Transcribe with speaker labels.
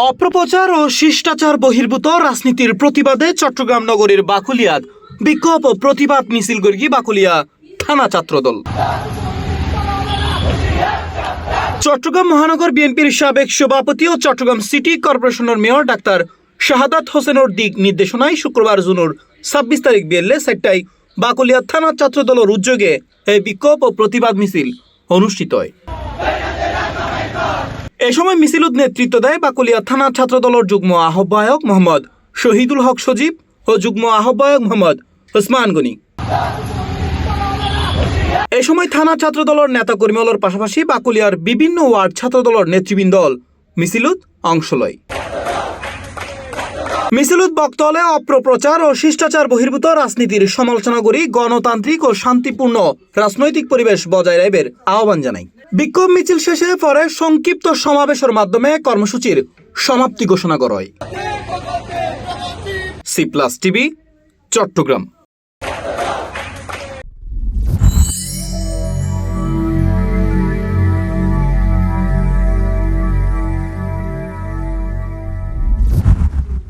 Speaker 1: অপপ্রচার ও শিষ্টাচার বহির্ভূত রাজনীতির প্রতিবাদে চট্টগ্রাম নগরীর বাকুলিয়াত বিক্ষোভ ও প্রতিবাদ মিছিল করি বাকুলিয়া থানা ছাত্রদল। চট্টগ্রাম মহানগর বিএনপির সাবেক সভাপতি ও চট্টগ্রাম সিটি কর্পোরেশনের মেয়র ডাক্তার শাহাদাত হোসেনের দিক নির্দেশনায় শুক্রবার জুনের 26 তারিখ বিকেলে 4টায় বাকুলিয়া থানা ছাত্রদলের উদ্যোগে এই বিক্ষোভ ও প্রতিবাদ মিছিল অনুষ্ঠিত হয়। এ সময় মিছিলত নেতৃত্ব দেয় বাকুলিয়া থানা ছাত্রদলের যুগ্ম আহ্বায়ক মোহাম্মদ শহীদুল হক সজীব ও যুগ্ম আহ্বায়ক মোহাম্মদ ওসমান গনি। এ সময় থানা ছাত্রদলের নেতাকর্মীদের পাশাপাশি বাকুলিয়ার বিভিন্ন ওয়ার্ড ছাত্রদলের নেতৃবৃন্দ মিছিলত অংশ লয়। মিছিলত বক্তব্যে অপপ্রচার ও শিষ্টাচার বহির্ভূত রাজনীতির সমালোচনা করে গণতান্ত্রিক ও শান্তিপূর্ণ রাজনৈতিক পরিবেশ বজায় রাখবার আহ্বান জানায়। বিক্ষোভ মিছিল শেষে পরে সংক্ষিপ্ত সমাবেশের মাধ্যমে কর্মসূচির সমাপ্তি ঘোষণা করা হয়। C plus TV, Chittagong.